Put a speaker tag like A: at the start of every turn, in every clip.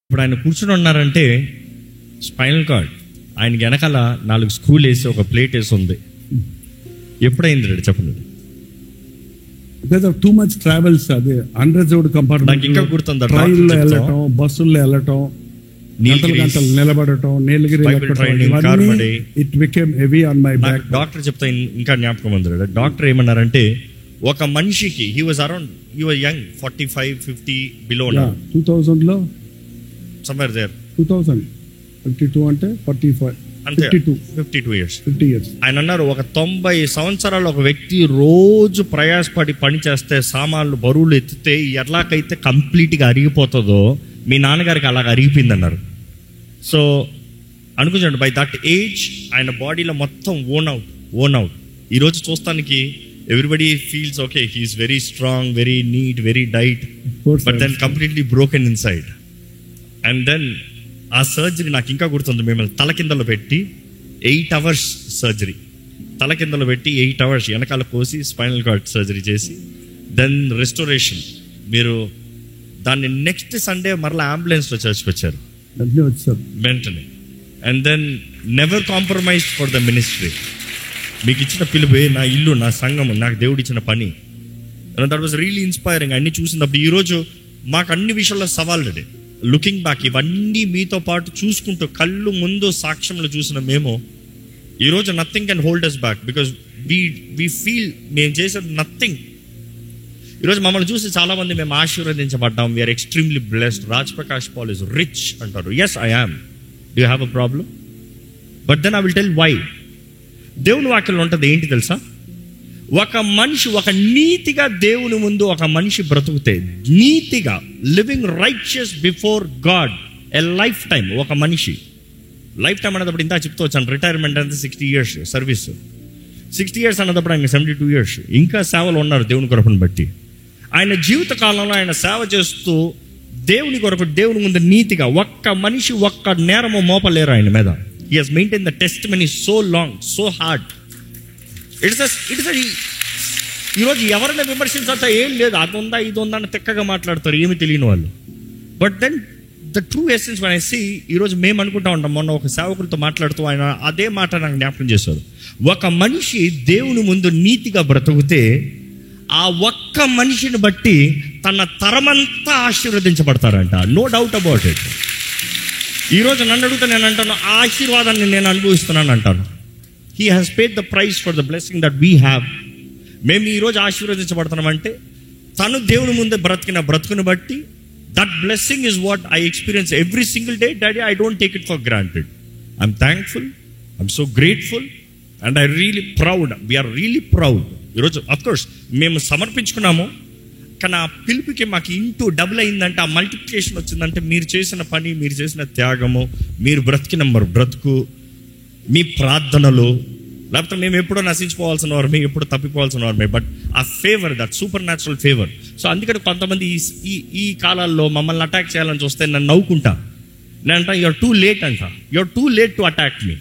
A: ఇప్పుడు ఆయన కూర్చుని ఉన్నారంటే స్పైనల్ కార్డ్ ఆయనకి వెనకాల 4 స్క్రూలు వేసి ఒక ప్లేట్ వేసి ఉంది. ఎప్పుడైంది రెడీ చెప్పండి.
B: Because of too much travels, అది అన్రిజర్వ్డ్ కంపార్ట్మెంట్.
A: నాకు ఇంకా గుర్తుంది,
B: ట్రైన్లో వెళ్ళటం, బస్సుల్లో వెళ్ళటం, గంటలు నిలబడటం, Nilgiri it became heavy on my back.
A: Doctor చెప్తా ఇంకా జ్ఞాపకం ఉంది. డాక్టర్ ఏమన్నారంటే ఒక మనిషికి he was around young 45-50 below
B: 2000లో
A: somewhere there
B: 2052 అంటే
A: 52 years. ఆయన అన్నారు ఒక 90 సంవత్సరాలు ఒక వ్యక్తి రోజు ప్రయాసపడి పని చేస్తే, సామాన్లు బరువులు ఎత్తితే ఎలాగైతే కంప్లీట్గా అరిగిపోతుందో మీ నాన్నగారికి అలాగ అరిగిపోయింది అన్నారు. సో అనుకుంటండి, బై దట్ ఏజ్ ఆయన బాడీలో మొత్తం ఓన్ అవుట్. ఈరోజు చూస్తానికి everybody feels okay, he is very strong, very neat, very diet, but then completely broken inside. And then ఆ సర్జరీ నాకు ఇంకా గుర్తుంది. మిమ్మల్ని తల కిందలో పెట్టి 8 hours సర్జరీ, తల కిందలో పెట్టి 8 hours వెనకాల కోసి స్పైనల్ కార్డ్ సర్జరీ చేసి దెన్ రెస్టోరేషన్. మీరు దాన్ని నెక్స్ట్ సండే మరలా అంబులెన్స్లో చర్చ్కి వచ్చారు వెంటనే. And then never compromise for the ministry. మీకు ఇచ్చిన పిలుపు, నా ఇల్లు, నా సంఘము, నాకు దేవుడు ఇచ్చిన పని. That was really inspiring. అన్ని చూసినప్పుడు ఈరోజు మాకు అన్ని విషయాల్లో సవాళ్ళు. లుకింగ్ బ్యాక్ ఇవన్నీ మీతో పాటు చూసుకుంటూ కళ్ళు ముందు సాక్ష్యంలో చూసిన మేము ఈరోజు nothing can hold us back, because we feel మేము చేసేది నథింగ్. ఈరోజు మమ్మల్ని చూసి చాలా మంది మేము ఆశీర్వదించబడ్డాం, we are extremely blessed. Raj Prakash Paul is rich అంటారు. Yes I am. Do you have a problem? But then I will tell why. దేవుని వాక్యంలో ఉంటుంది ఏంటి తెలుసా? ఒక మనిషి ఒక నీతిగా దేవుని ముందు ఒక మనిషి బ్రతుకుతే, నీతిగా living righteous before God a life time. ఒక మనిషి లైఫ్ టైం అన్నప్పుడు ఇంత చెప్తూ వచ్చాను, రిటైర్మెంట్ అంతా 60 years సర్వీస్, 60 years అన్నప్పుడు ఆయన 72 years ఇంకా సేవలు ఉన్నారు దేవుని కొరకును బట్టి. ఆయన జీవిత కాలంలో ఆయన సేవ చేస్తూ దేవుని కొరకు దేవుని ముందు నీతిగా ఒక్క మనిషి ఒక్క నేరము మోపలేరు ఆయన మీద. He has maintain the testimony so long, so hard. ఈరోజు ఎవరైనా విమర్శించా ఏం లేదు, అది ఉందా ఇది ఉందా అని తెక్కగా మాట్లాడతారు ఏమి తెలియని వాళ్ళు. But then the true essence one I see, ఈరోజు మేము అనుకుంటా ఉంటాం. మొన్న ఒక సేవకులతో మాట్లాడుతూ ఆయన అదే మాట నాకు జ్ఞాపకం చేశారు. ఒక మనిషి దేవుని ముందు నీతిగా బ్రతుకుతే ఆ ఒక్క మనిషిని బట్టి తన తరమంతా ఆశీర్వదించబడతారంట. No doubt about it. ఈరోజు నన్ను అడుగుతా, నేను అంటాను ఆ ఆశీర్వాదాన్ని నేను అనుభవిస్తున్నాను అంటాను. He has paid the price for the blessing that we have. మేము ఈరోజు ఆశీర్వదించబడుతున్నామంటే తను దేవుని ముందే బ్రతికిన బ్రతుకుని బట్టి that blessing is what I experience every single day. Daddy, I don't take it for granted. I'm thankful, I'm so grateful, and I really proud. We are really proud. ఈరోజు of course మేము సమర్పించుకున్నాము, కానీ ఆ పిలుపుకి మాకు into double అయిందంటే, ఆ multiplication వచ్చిందంటే మీరు చేసిన పని, మీరు చేసిన త్యాగము, మీరు బ్రతికిన మరి బ్రతుకు, మీ ప్రార్థనలు. లేకపోతే మేము ఎప్పుడో నశించుకోవాల్సిన వారమే, ఎప్పుడు తప్పిపోవాల్సిన వారమే. బట్ ఆ favour, that super natural favour. So అందుకని కొంతమంది ఈ కాలాల్లో మమ్మల్ని అటాక్ చేయాలని చూస్తే నన్ను నవ్వుకుంటా. నేను అంటా యూఆర్ టూ లేట్ అంట. You're too late to attack me,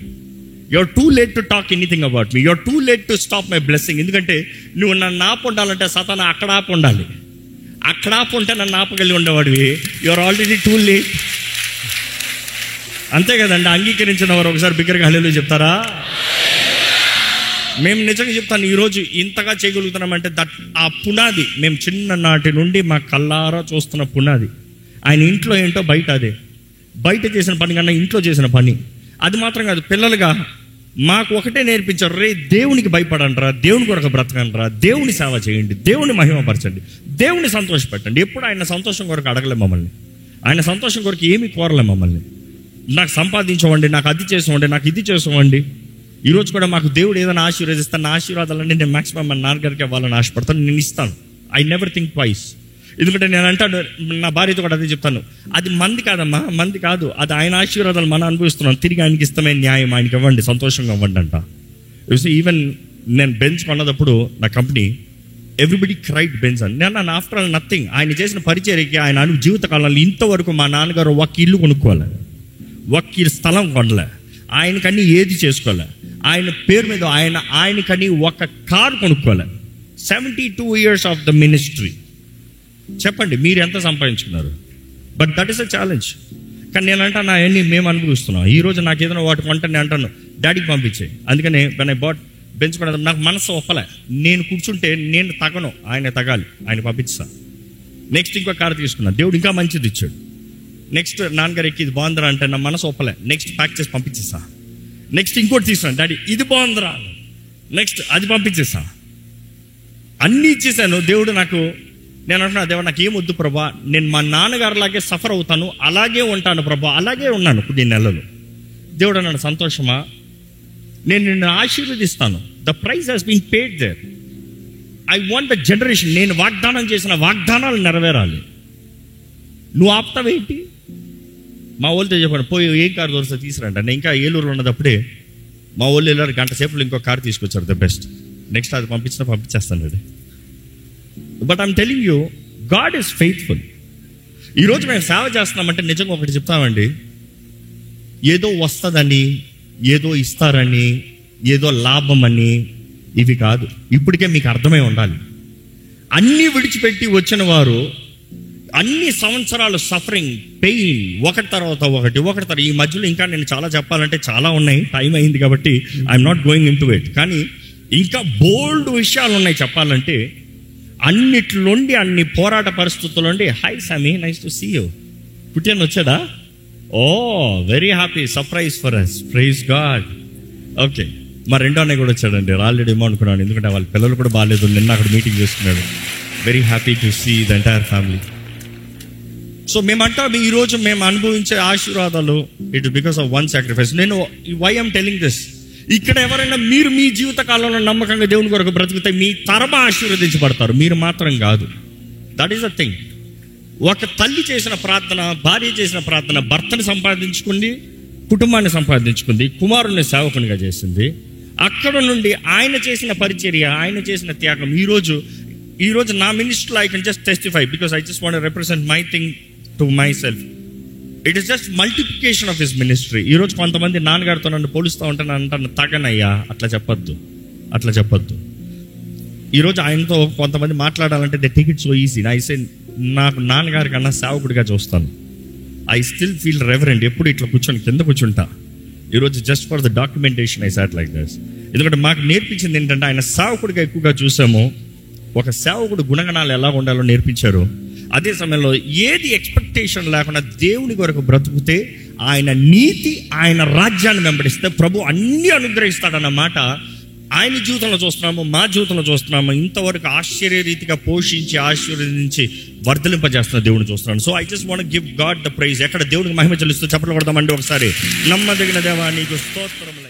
A: you're too late to talk anything about me, you're too late to stop my blessing. ఎందుకంటే నువ్వు నన్ను ఆపుండాలంటే సతాన అక్కడ ఆపుండాలి. అక్కడ ఆపుంటే నన్ను ఆపగలిగి ఉండేవాడివి. You are already too late. అంతే కదండి. అంగీకరించిన వారు ఒకసారి బిగ్గరగా హల్లెలూయా చెప్తారా? మేము నిజంగా చెప్తాను, ఈరోజు ఇంతగా చేయగలుగుతున్నామంటే దట్ ఆ పునాది మేము చిన్ననాటి నుండి మా కళ్ళారా చూస్తున్న పునాది. ఆయన ఇంట్లో ఏంటో బయట అదే, బయట చేసిన పని కన్నా ఇంట్లో చేసిన పని. అది మాత్రం కాదు, పిల్లలుగా మాకు ఒకటే నేర్పించారు, రే దేవునికి భయపడండిరా, దేవుని కొరకు బ్రతకండిరా, దేవుని సేవ చేయండి, దేవుని మహిమపరచండి, దేవుని సంతోషపెట్టండి. ఎప్పుడు ఆయన సంతోషం కొరకు అడగలే మమ్మల్ని, ఆయన సంతోషం కొరకు ఏమీ కోరలే మమ్మల్ని. నాకు సంపాదించవండి, నాకు అది చేసామండి, నాకు ఇది చేసామండి. ఈరోజు కూడా మాకు దేవుడు ఏదైనా ఆశీర్వదిస్తాను, నా ఆశీర్వాదాలన్నీ నేను మాక్సిమం మా నాన్నగారికి ఇవ్వాలని ఆశపడతాను. నేను ఇస్తాను. I never think twice. ఎందుకంటే నేను అంటాను, నా భార్యతో కూడా అదే చెప్తాను, అది మంది కాదమ్మా, మంది కాదు, అది ఆయన ఆశీర్వాదాలు మనం అనుభవిస్తున్నాం. తిరిగి ఆయనకి ఇష్టమైన న్యాయం ఆయనకి ఇవ్వండి, సంతోషంగా ఇవ్వండి అంట. ఈవెన్ నేను బెంచ్ కొన్నప్పుడు నా కంపెనీ, ఎవ్రీబడి క్రైడ్ బెంచ్ అని. నేను ఆఫ్టర్ ఆల్ నథింగ్. ఆయన చేసిన పరిచర్యకి ఆయన జీవితకాలంలో ఇంతవరకు మా నాన్నగారు ఒక్క ఇల్లు కొనుక్కోవాలి, ఒక్క స్థలం కొనలే, ఆయనకన్నీ ఏది చేసుకోలే, ఆయన పేరు మీద ఆయనకని ఒక కారు కొనుక్కోలే. 72 years ఆఫ్ ద మినిస్ట్రీ. చెప్పండి మీరు ఎంత సంపాదించుకున్నారు? But that is a challenge. కానీ నేను అంటాను అవన్నీ మేము అనుభవిస్తున్నాం. ఈ రోజు నాకు ఏదైనా వాటి కొంటే నేను అంటాను డాడీకి పంపించే. అందుకని వెన్ ఐ బాట్ బెంచ్ కూడా నాకు మనసు ఒప్పలే. నేను కూర్చుంటే నేను తగను, ఆయన తగాలి, ఆయన పంపిస్తా. నెక్స్ట్ ఇంకో కారు తీసుకున్నా, దేవుడు ఇంకా మంచిది ఇచ్చాడు. నెక్స్ట్ నాన్నగారు ఎక్కి ఇది బాగుందిరా అంటే నా మనసు ఒప్పలే, నెక్స్ట్ ప్యాక్ చేసి పంపించేసా. నెక్స్ట్ ఇంకోటి తీసుకున్నాను, డాడీ ఇది బాగుందిరా, నెక్స్ట్ అది పంపించేసా. అన్నీ ఇచ్చేసాను. దేవుడు నాకు, నేను అంటున్నా దేవుడు నాకు ఏం వద్దు ప్రభా, నేను మా నాన్నగారులాగే సఫర్ అవుతాను, అలాగే ఉంటాను ప్రభా, అలాగే ఉన్నాను కొన్ని నెలలు. దేవుడు అన్నాడు సంతోషమా, నేను నిన్ను ఆశీర్వదిస్తాను. The prize has been paid there. I want the generation, నేను వాగ్దానం చేసిన వాగ్దానాలు నెరవేరాలి. నువ్వు ఆపుతావేంటి? మా వాళ్ళతో చెప్పాను పోయి ఏం కారు దొరికితే తీసుకురండి. నేను ఇంకా ఏలూరులో ఉన్నదప్పుడే మా వాళ్ళు వెళ్ళారు, గంట సేపులో ఇంకో కారు తీసుకొచ్చారు, ద బెస్ట్. నెక్స్ట్ అది పంపించేస్తాను. But I'm telling you, God is faithful. ఈరోజు మేము సేవ చేస్తున్నామంటే నిజంగా ఒకటి చెప్తామండి, ఏదో వస్తుందని, ఏదో ఇస్తారని, ఏదో లాభం అని ఇవి కాదు. ఇప్పటికే మీకు అర్థమై ఉండాలి. అన్నీ విడిచిపెట్టి వచ్చిన వారు అన్ని సంవత్సరాలు సఫరింగ్, పెయిన్, ఒకటి తర్వాత ఒకటి. ఈ మధ్యలో ఇంకా నేను చాలా చెప్పాలంటే చాలా ఉన్నాయి, టైం అయింది కాబట్టి I'm not going into it. కానీ ఇంకా బోల్డ్ విషయాలు ఉన్నాయి చెప్పాలంటే. అన్నిట్లోండి, అన్ని పోరాట పరిస్థితుల్లోండి. Hi Sammy, nice to see you. పుట్టిన వచ్చాడా? Oh very happy, surprise for us, praise God. Okay, మా రెండో అన్నయ్య కూడా వచ్చాడండి. రాలేడేమో అనుకున్నాను, ఎందుకంటే వాళ్ళ పిల్లలు కూడా బాగాలేదు, నిన్న అక్కడ మీటింగ్ చేసుకున్నాడు. Very happy to see the entire family. So మేమంటాం ఈరోజు మేము అనుభవించే ఆశీర్వాదాలు it because of one sacrifice. నేను వై ఐమ్ టెలింగ్ దిస్, ఇక్కడ ఎవరైనా మీరు మీ జీవిత కాలంలో నమ్మకంగా దేవుని కొరకు బ్రతికితే మీ తరమ ఆశీర్వదించబడతారు, మీరు మాత్రం కాదు. That is the thing. ఒక తల్లి చేసిన ప్రార్థన, భార్య చేసిన ప్రార్థన భర్తను సంపాదించుకుంది, కుటుంబాన్ని సంపాదించుకుంది, కుమారుణ్ణి సేవకునిగా చేసింది. అక్కడ నుండి ఆయన చేసిన పరిచర్య, ఆయన చేసిన త్యాగం. ఈరోజు నా మినిస్ట్రీలో I can just testify because I just want to represent my thing to myself. It is just multiplication of his ministry. ఈరోజు కొంతమంది నాన్నగారితో నన్ను పోలుస్తూ ఉంటే నన్ను తగనయ్యా, అట్లా చెప్పొద్దు. ఈరోజు ఆయనతో కొంతమంది మాట్లాడాలంటే they take it so easy. I say నాకు నాన్నగారి కన్నా సేవకుడిగా చూస్తాను. I still feel reverent. ఎప్పుడు ఇట్లా కింద కూర్చుంటా. ఈరోజు just for the documentation I sat like this. ఎందుకంటే మాకు నేర్పించింది ఏంటంటే ఆయన సేవకుడిగా ఎక్కువగా చూసాము. ఒక సేవకుడు గుణగణాలు ఎలా ఉండాలో నేర్పించారు. అదే సమయంలో ఏది ఎక్స్పెక్టేషన్ లేకుండా దేవుని కొరకు బ్రతుకుతే, ఆయన నీతి, ఆయన రాజ్యాన్ని వెంబడిస్తే ప్రభు అన్ని అనుగ్రహిస్తాడన్నమాట ఆయన జీవితంలో చూస్తున్నాము, మా జీవితంలో చూస్తున్నాము. ఇంతవరకు ఆశ్చర్యరీతిగా పోషించి ఆశీర్వదించి వర్ధలింపజేస్తున్న దేవుని చూస్తున్నాను. So I just want give God the praise. ఎక్కడ దేవునికి మహిమ చెల్లిస్తూ చప్పట్లు కొడదామండి ఒకసారి. నమ్మదగిన దేవా నీకు స్తోత్రం.